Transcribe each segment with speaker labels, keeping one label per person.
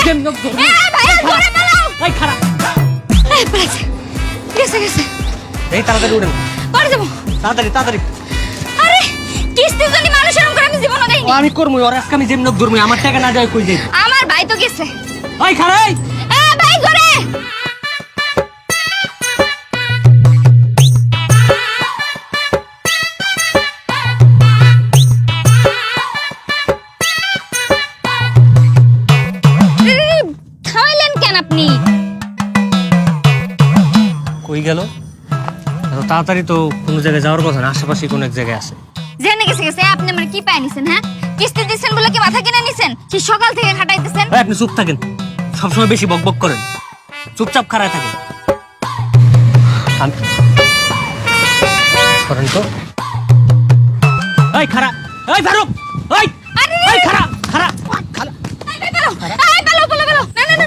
Speaker 1: যেম লোক ধরবো
Speaker 2: ভাই ধরে পালাও
Speaker 1: এই খারাপ
Speaker 2: পালাইছে গেছে গেছে
Speaker 1: এই তাড়াতাড়ি উঠেন
Speaker 2: পরে যাবো
Speaker 1: তাড়াতাড়ি তাড়াতাড়ি
Speaker 2: আরে কিস্তির জন্য মানুষ এরকম করে আমি জীবনে দেইনি
Speaker 1: আমি করবো ওর আজকে আমি যেম লোক ধরবো আমার টাকা না যায় কই যাই
Speaker 2: আমার ভাই তো গেছে
Speaker 1: ওই খারাই
Speaker 2: ভাই ঘরে খাইলেন কেন আপনি
Speaker 1: কই গেল এত তাড়াতাড়ি তো কোনো জায়গায় যাওয়ার কথা না আশেপাশে কোনো এক জায়গায় আছে
Speaker 2: জেনে গেছে গেছে আপনি আমার কি পাই নিছেন হ্যাঁ কিস্তি দিছেন বলে কি মাথা কিনে নিছেন সেই সকাল থেকে খাটাইতেছেন
Speaker 1: আপনি চুপ থাকেন সবসময় বেশি বকবক করেন চুপচাপ খাড়ায় থাকেন করেন তো এই খাড়া এই ফারুক এই এই খাড়া খাড়া খাড়া
Speaker 2: এই পালো পালো পালো না না না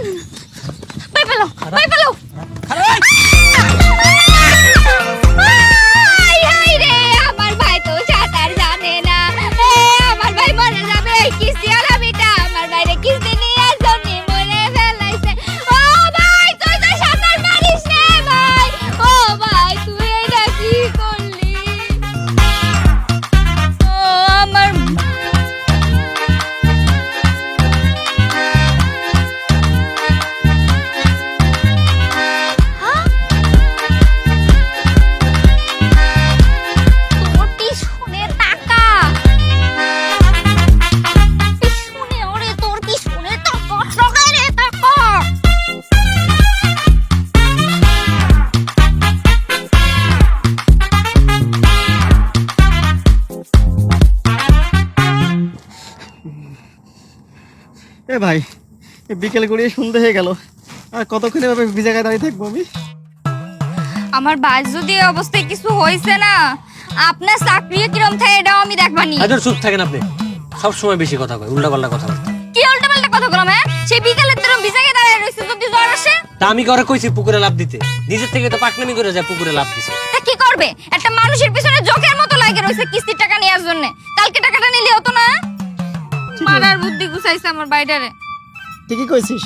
Speaker 2: ভাই পালো ভাই পালো
Speaker 1: খাড়া
Speaker 2: আই হাই রে আমার ভাই তো সাঁতার জানে না আমার ভাই মরে যাবে কিস্তি আলা বিটা আমার ভাইরে কিস্তি নিয়ে জমি মরে ফেলাইছে ও ভাই তুই তো সাঁতার পারিস না ভাই ও ভাই তুই এটা কি করলি ও আমার তোর পিছনে টাকা পিছনে ওরে তোর পিছনে টাকা টাকা রে টাকা
Speaker 3: এ ভাই বিকেল গড়িয়ে সন্ধ্যে হয়ে গেল আর কতক্ষণ এভাবে জায়গায় দাঁড়িয়ে থাকবো আমি
Speaker 2: আমার বাস যদি এই অবস্থায় কিছু হইছে না আপনার চাকরি কিরম থাকে এটাও আমি দেখবানি
Speaker 1: আদর চুপ থাকেন আপনি সবসময় বেশি কথা কয় উল্টাপাল্টা কথাবার্তা
Speaker 2: কি উল্টাপাল্টা কথা বললাম হ্যাঁ সেই বিকেলের তোর বিজাকে দাঁড়ায় রইছে যদি জ্বর আসে
Speaker 1: তা আমি কি ওরা কইছি পুকুরে লাভ দিতে নিজের থেকে তো পাকনামি করে যায় পুকুরে লাভ দিছে
Speaker 2: তা কি করবে একটা মানুষের পিছনে জোকের মতো লাগে রইছে কিস্তির টাকা নেওয়ার জন্য কালকে টাকাটা নিলে হতো না মারার বুদ্ধি গুছাইছে আমার বাইরে
Speaker 3: ঠিকই কইছিস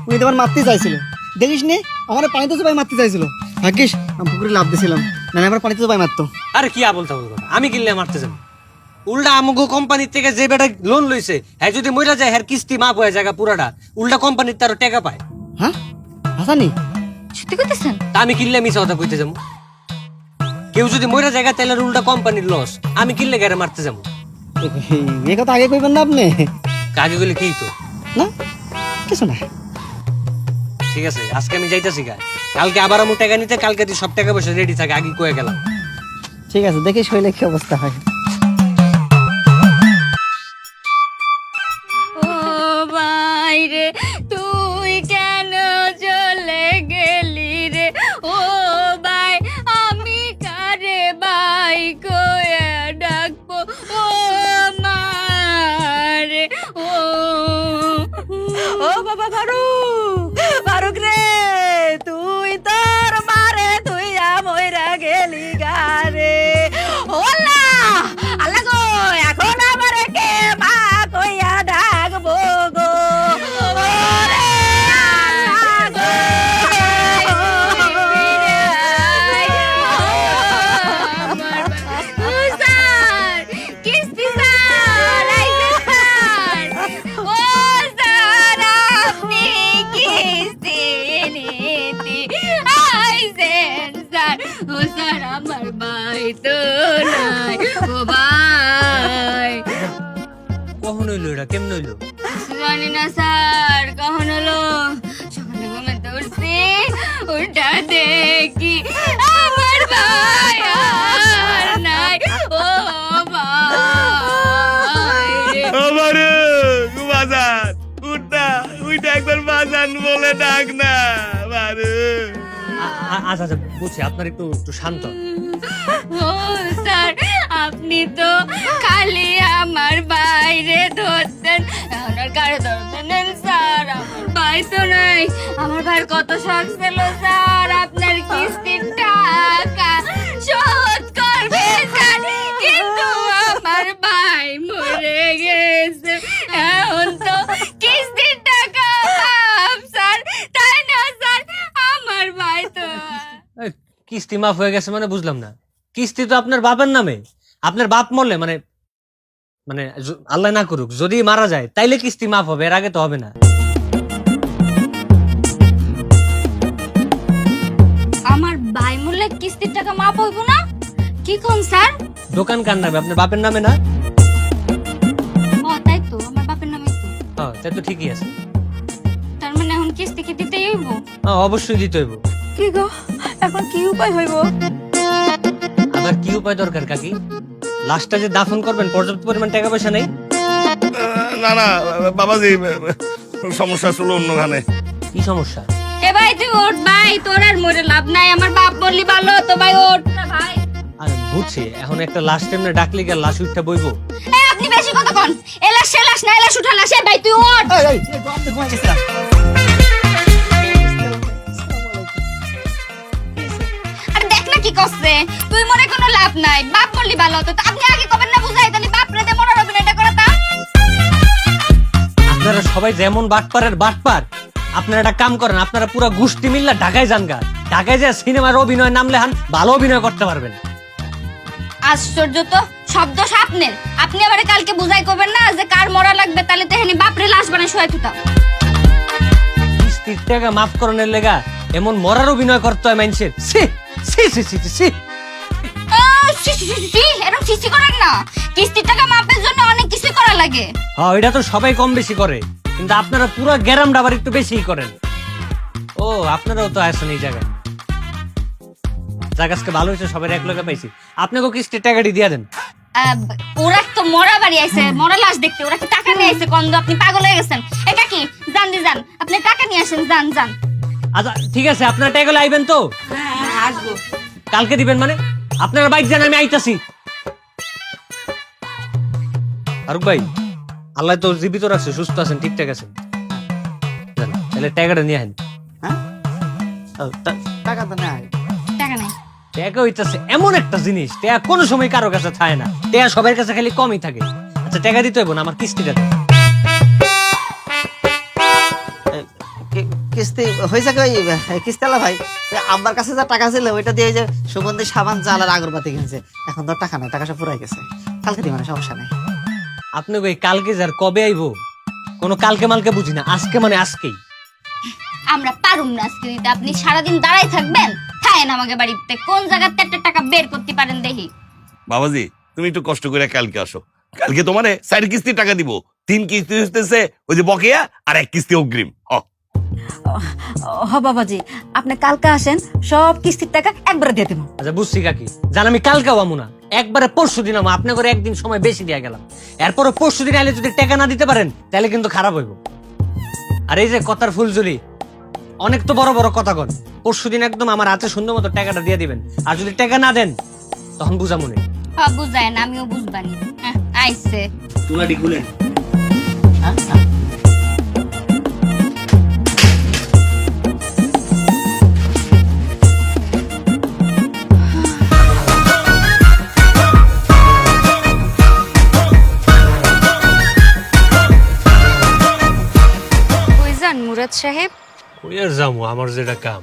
Speaker 3: উনি তোমার মারতে চাইছিল দেখিস নি আমার পানিতে তো ভাই মারতে চাইছিল ভাগ্যিস আমি পুকুরে লাভ দিয়েছিলাম না আমার পানিতে তো ভাই মারতো
Speaker 1: আরে কি আবল তাবল কথা আমি কিনলে মারতে যাব উল্টা আমগো কোম্পানির থেকে যে বেটা লোন লইছে হ্যাঁ যদি মইরা যায় হ্যাঁ কিস্তি মাপ হয়ে জায়গা পুরাটা উল্টা কোম্পানির তারও টাকা পায়
Speaker 3: হ্যাঁ হাসানি
Speaker 2: সত্যি কইতেছেন
Speaker 1: তা আমি কিনলে মিছা কথা কইতে যাবো কেউ যদি মইরা জায়গা তাহলে উল্টা কোম্পানির লস আমি কিনলে গাড়ি মারতে যাবো
Speaker 3: এই কথা আগে কইবেন না আপনি
Speaker 1: কাজে গেলে কি তো
Speaker 3: না কিছু না
Speaker 1: ঠিক আছে আজকে আমি যাইতাছি গা কালকে আবার আমি টাকা নিতে কালকে তুই সব টাকা পয়সা রেডি থাকে আগে কয়ে গেলাম
Speaker 3: ঠিক আছে দেখি শৈলে কি অবস্থা হয়
Speaker 2: ও ভাই রে তুই কেন চলে গেলি রে ও ভাই আমি কারে ভাই কয়ে ডাকবো ও মা রে ও বাবা ফারুক রে তুই তোর মারে তুই আমইরা গেলি গারে ওলা আল্লাহ গো এখন আমারে কে মা কইয়া ডাকবো গো ওরে আল্লাহ গো স্যার কিস্তি স্যার আইছে স্যার ও স্যার আপনি কিস্তি নিতে আইছেন স্যার ও স্যার আমার ভাই তো নাই ও ভাই
Speaker 1: কখন হইলো এটা কেমন হইলো
Speaker 2: জানি না স্যার কখন হলো সকালে ঘুমাতে উঠছি উল্টা দেখি আমার ভাই আর নাই ও ভাই
Speaker 4: আমারে বাজার উঠা উইটা একবার বাজার বলে ডাক না বারে
Speaker 1: আচ্ছা আচ্ছা বুঝছি আপনার একটু একটু শান্ত
Speaker 2: ও স্যার আপনি তো খালি আমার বাইরে ধরতেন আমার কারে ধরতেন স্যার আমার ভাই তো নাই আমার ভাইয়ের কত শখ ছিল স্যার আপনার কিস্তির টাকা শোধ করবে স্যার কিন্তু আমার ভাই মরে গেছে এখন তো কিস্তির টাকা
Speaker 1: কিস্তি মাফ হয়ে গেছে মানে বুঝলাম না। কিস্তি তো আপনার বাপের নামে, আপনার বাপ মরলে মানে মানে আল্লাহ না করুক যদি মারা যায় তাইলে কিস্তি মাফ হবে, এর আগে তো হবে না।
Speaker 2: আমার ভাই মূল্যে কিস্তির টাকা মাপ হইব না? কি কোন স্যার?
Speaker 1: দোকান কার নামে? আপনার বাপের নামে না?
Speaker 2: ও তাই তো, আমার বাপের নামে তো।
Speaker 1: হ্যাঁ তাই তো ঠিকই আছে।
Speaker 2: তার মানে এখন কিস্তি কি দিতেই হইব?
Speaker 1: হ্যাঁ অবশ্যই দিতে হইব।
Speaker 2: কি গো, এখন কি উপায় হইব?
Speaker 1: আবার কি উপায় দরকার কাকি? লাশটা যে দাফন করবেন পর্যাপ্ত পরিমাণ টাকা পয়সা নেই?
Speaker 4: না না বাবাজি, সমস্যা ছিল অন্যখানে।
Speaker 1: কি সমস্যা?
Speaker 2: এ ভাই তুই ওঠ ভাই, তোর আর মরে লাভ নাই, আমার বাপ বললি ভালো হতো ভাই, ওঠ না ভাই।
Speaker 1: আরে বুঝছি, এখন একটা লাশ টেমনে ডাকলে গিয়ে লাশ উঠটা বইবো।
Speaker 2: এ আপনি বেশি কথা কন, এলাশ সেলাশ না, এলাশ উঠা লাশ। এ ভাই তুই ওঠ।
Speaker 3: এই তো আপনি ঘুমাই গেছিলাম।
Speaker 2: আরে দেখ না কি করছে, তুই মনে কোনো লাভ নাই, বাপ বললি ভালো হতো। তো আপনি আগে কবেন না বুঝাই, তাহলে বাপ রে দে মনের অভিনয়টা করে তা।
Speaker 1: আপনারা সবাই যেমন বাটপারের বাটপার, আপনারা একটা কাম করেন, আপনারা পুরো গোষ্ঠী মিল্লা ঢাকায় যান গা। ঢাকায় যে সিনেমার অভিনয় নামলে হান ভালো অভিনয় করতে পারবেন।
Speaker 2: আশ্চর্য তো, শব্দ আপনার। আপনি আবার কালকে বুঝাই করবেন না যে কার মরা লাগবে, তাহলে তেহানি বাপরে লাশ বানায় শোয়াই থুতাম।
Speaker 1: কিস্তির টাকা মাফ করানোর লেগা এমন মরার অভিনয় করতে হয় মানুষের। ছি ছি ছি ছি ছি।
Speaker 2: এরকম সিসি করেন না, কিস্তির টাকা মাপের জন্য অনেক কিছু করা লাগে।
Speaker 1: হ্যাঁ এটা তো সবাই কম বেশি করে, কিন্তু আপনারা পুরো গ্যারামটা আবার একটু বেশিই করেন। ও আপনারাও তো আসেন এই জায়গায়। জায়গাকে ভালো হয়েছে, সবাই এক লগে পাইছি। আপনাকে কিস্তির টাকাটি দিয়ে দেন।
Speaker 2: ওরা তো মরা বাড়ি আইছে, মরা লাশ দেখতে। ওরা কি টাকা নিয়ে আইছে? কন্দ আপনি পাগল হয়ে গেছেন। এটা কি জান দি যান, আপনি টাকা নিয়ে আসেন, যান যান।
Speaker 1: আচ্ছা ঠিক আছে, আপনার টাকা আইবেন তো?
Speaker 2: আসবো।
Speaker 1: কালকে দিবেন মানে? আপনার বাইক যান, আমি আইতাছি। ফারুক ভাই, আল্লাহ তো জীবিত রাখছে, সুস্থ আছেন, ঠিকঠাক আছেন। যান, তাহলে টাকাটা নিয়ে আহেন।
Speaker 3: হ্যাঁ ও, টাকা তো নাই।
Speaker 2: টাকা নাই।
Speaker 1: টাকা হইতাছে এমন একটা জিনিস, টাকা কোনো সময় কারো কাছে থাকে না, টাকা সবার কাছে খালি কমই থাকে। আচ্ছা টাকা দিতে হইব না, আমার কিস্তিটা দেন।
Speaker 3: কিস্তি হয়েছে কি ওই কিস্তালা ভাই, আব্বার কাছে যা টাকা ছিল ওইটা দিয়ে যে সুগন্ধি সাবান জাল আর আগরবাতি কিনছে। এখন তো টাকা নাই, টাকা সব ফুরাই গেছে। কালকে দিই মানে সমস্যা নেই।
Speaker 1: আপনি কই কালকে যার কবে আইবো? কোনো কালকে মালকে বুঝি না, আজকে মানে আজকেই।
Speaker 2: আমরা পারুম না আজকে দিতে। আপনি সারাদিন দাঁড়াই থাকবেন, খায়েন আমাকে বাড়িতে। কোন জায়গাতে একটা টাকা বের করতে পারেন দেখি।
Speaker 4: বাবাজি তুমি একটু কষ্ট করে কালকে আসো। কালকে তোমারে 4 কিস্তির টাকা দিব। 3 কিস্তি হইতেছে ওই যে বকেয়া, আর 1 কিস্তি অগ্রিম।
Speaker 5: হ বাবাজি, আপনি কালকে আসেন, সব কিস্তির টাকা একবারে দিয়ে দেবো।
Speaker 1: আচ্ছা বুঝছি কাকি, জান আমি কালকে আমু না, একবারে পরশু দিন আমু। আপনি করে একদিন সময় বেশি দিয়া গেলাম। এরপরে পরশু দিন আইলে যদি টাকা না দিতে পারেন তাহলে কিন্তু খারাপ হইব। আর এই যে কথার ফুলঝুরি, অনেক তো বড় বড় কথা কন। পরশু দিন একদম আমার হাতে সুন্দর মতো টাকাটা দিয়ে দিবেন। আর যদি টাকা না দেন তখন বুঝা মনে।
Speaker 2: হ্যাঁ বুঝায়েন, আমিও বুঝবানি। আইছে
Speaker 1: তুলাটি খুলেন।
Speaker 2: মুরাদ সাহেব।
Speaker 1: ওই আর যাবো, আমার যেটা কাম,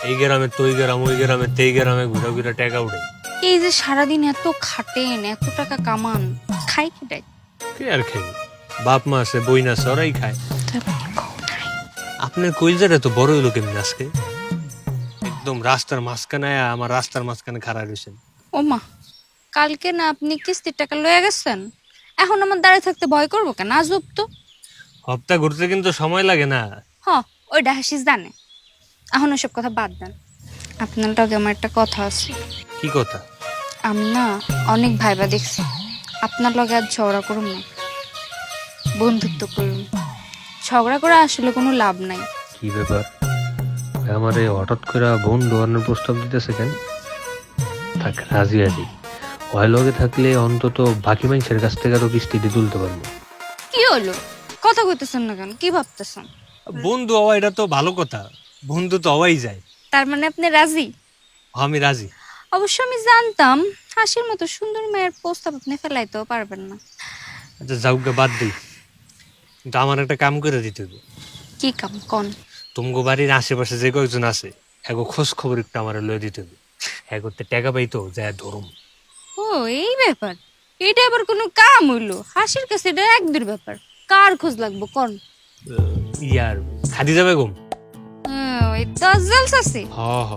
Speaker 1: এই গ্রামে তো ওই গ্রাম, ওই গ্রামে তেই গ্রামে ঘুরে ঘুরে টাকা উঠে।
Speaker 2: এই যে সারাদিন এত খাটেন, এত টাকা কামান, খাই কিটাই?
Speaker 1: কে আর খাই? বাপ মা আছে, বই না আছে, ওরাই খায়। আপনার কইলজাটা তো বড় হইলো কেমনি আজকে? একদম রাস্তার মাঝখানে, আমার রাস্তার মাঝখানে খাড়া রয়েছেন।
Speaker 2: ও মা, কালকে না আপনি কিস্তির টাকা লয়ে গেছেন, এখন আমার দাঁড়িয়ে থাকতে ভয় করবো কেন? আজব তো।
Speaker 1: হপ্তা ঘুরতে কিন্তু সময় লাগে না।
Speaker 2: হ, ওইটা হাসিস জানে। এখন ওসব কথা বাদ দেন। আপনার লগে আমার একটা কথা আছে।
Speaker 1: কি কথা?
Speaker 2: আমি না অনেক ভাইবা দেখছি, আপনার লগে আর ঝগড়া করুন না, বন্ধুত্ব করুন। ঝগড়া করে আসলে কোনো লাভ নাই।
Speaker 1: কি ব্যাপার, আমারে হঠাৎ করে বোন দোয়ানোর প্রস্তাব দিতেছে কেন? থাক, রাজি আছি। ওই লগে থাকলে অন্তত বাকি মানুষের কাছ থেকে আরো কিস্তিটি তুলতে পারবো।
Speaker 2: কি হলো, কথা কইতেছেন না কেন? কি ভাবতেছেন?
Speaker 1: বন্ধু হওয়া এটা তো ভালো কথা, বন্ধু তো হওয়াই যায়।
Speaker 2: তার মানে আপনি রাজি?
Speaker 1: আমি রাজি।
Speaker 2: অবশ্য আমি জানতাম হাসির মতো সুন্দর মেয়ের প্রস্তাব আপনি ফেলাইতেও পারবেন না।
Speaker 1: আচ্ছা যাউকে বাদ দিই, কিন্তু আমার একটা কাম করে দিতে হবে।
Speaker 2: কি কাম কোন?
Speaker 1: তুমগো বাড়ির আশেপাশে যে কয়েকজন আছে, এগো খোঁজ খবর একটু আমার লয়ে দিতে হবে। হ্যাঁ করতে টাকা পাইতো যা ধরুম।
Speaker 2: ও এই ব্যাপার, এটা আবার কোনো কাম হইলো? হাসির কাছে এটা এক দূর ব্যাপার, কার খোঁজ লাগবো কোন?
Speaker 1: ইয়ার খাদিজা বেগম।
Speaker 2: ওই দজ্জাল আছে।
Speaker 1: হ হ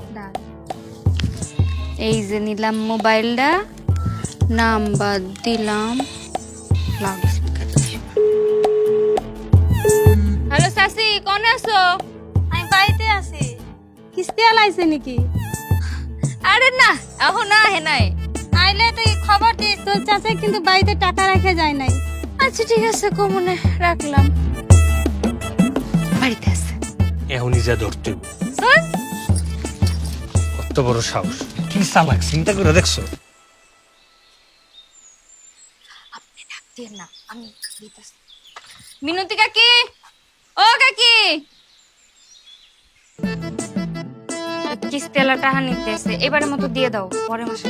Speaker 2: এই যে নিলাম মোবাইলটা, নাম্বার দিলাম, হ্যালো সাসি, কোন আছো?
Speaker 5: আমি বাড়িতে আছি। কিস্তি আলাইছে নাকি?
Speaker 2: আরে না, এখন আহে নাই।
Speaker 5: আইলে তুই খবর দিস, তোর চাচা কিন্তু বাড়িতে টাকা রেখে যায় নাই।
Speaker 2: আচ্ছা ঠিক আছে, কমনে রাখলাম। বাড়িতে আছে।
Speaker 1: এখনই যা ধরতে হইব।
Speaker 2: শোন,
Speaker 1: কত বড় সাহস, কি চালাক চিন্তা করে দেখছো?
Speaker 2: আপনি ডাকতেন না, আমি দিতেছি। মিনতি কাকি, ও কাকি, কিস্তি আলা টাকা নিতেছে, এবারের মতো দিয়ে দাও, পরের মাসে।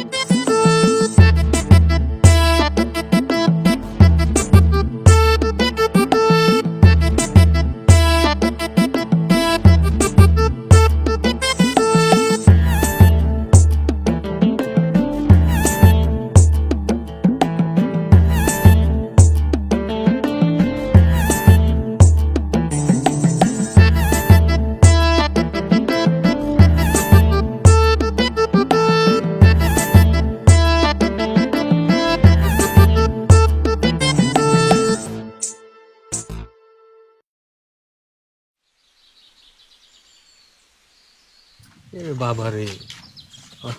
Speaker 1: এ বাবা রে,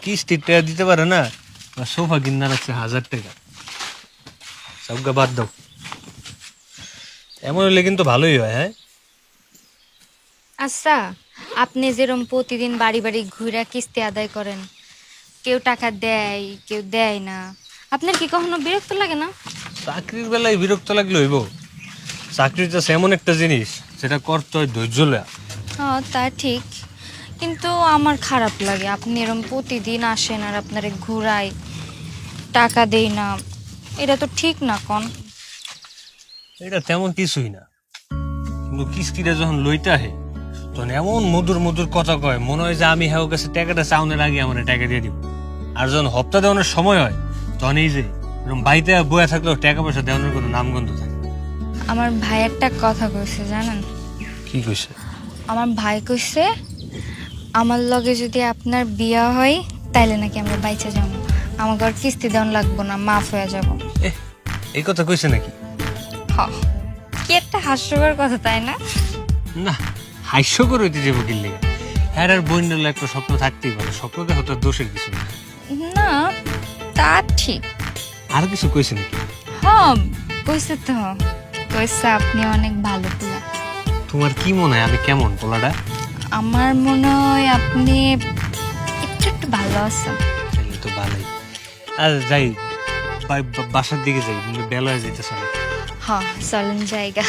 Speaker 1: কিস্তি টাকা দিতে পারে না, সোফা কিনা রাখছে 1000 টাকা। সবগা বাদ দাও, এমন হলে কিন্তু ভালোই হয়। হ্যাঁ
Speaker 2: আচ্ছা, আপনি যেরকম প্রতিদিন বাড়ি বাড়ি ঘুরে কিস্তি আদায় করেন, কেউ টাকা দেয় কেউ দেয় না, আপনার কি কখনো বিরক্ত লাগে না?
Speaker 1: চাকরির বেলায় বিরক্ত লাগলে হইব? চাকরিটা এমন একটা জিনিস যেটা করতে হয় ধৈর্য লয়া।
Speaker 2: হ্যাঁ তা ঠিক, কিন্তু আমার খারাপ লাগে আপনি এরকম প্রতিদিন আসেন আর আপনারে ঘুরাই, টাকা দেই না, এটা তো ঠিক না কোন?
Speaker 1: এটা তেমন কিছুই না, কিন্তু কিস্তিটা যখন লইতে আহে তখন এমন মধুর মধুর কথা কয়, মনে হয় যে আমি হ্যাঁ কাছে টাকাটা চাউনের আগে আমার টাকা দিয়ে দিব। আর যখন হপ্তা দেওয়ানোর সময় হয় তখন এই যে এরকম বাড়িতে বয়া থাকলেও টাকা পয়সা দেওয়ানোর কোনো নামগন্ধ থাকে।
Speaker 2: আমার ভাই একটা কথা কইছে জানেন?
Speaker 1: কি কইছে?
Speaker 2: আমার ভাই কইছে আমার লগে যদি আপনার বিয়া হয় তাইলে নাকি আমরা বাইচা যাবো, আমাকে আর কিস্তি দেওয়ান লাগবো না, মাফ হয়ে যাব।
Speaker 1: এই কথা কইছে নাকি?
Speaker 2: কি একটা হাস্যকর কথা তাই না?
Speaker 1: না, হাস্যকর হইতে যাবো কিনলে। হ্যাঁ আর বই নিলে একটা স্বপ্ন থাকতেই পারে, স্বপ্ন দেখো তো দোষের কিছু না।
Speaker 2: না তা ঠিক।
Speaker 1: আর কিছু কইছে নাকি?
Speaker 2: হ্যাঁ কইছে তো, কইছে আপনি অনেক ভালো পোলা।
Speaker 1: তোমার কি মনে হয় আমি কেমন পোলাটা?
Speaker 2: আমার মনে হয় আপনি একটু একটু ভালো আছেন।
Speaker 1: তাহলে তো ভালোই। আর যাই, বাসার দিকে যাই, বেলা হয়ে যাইতেছে।
Speaker 2: হ্যাঁ চলেন জায়গা।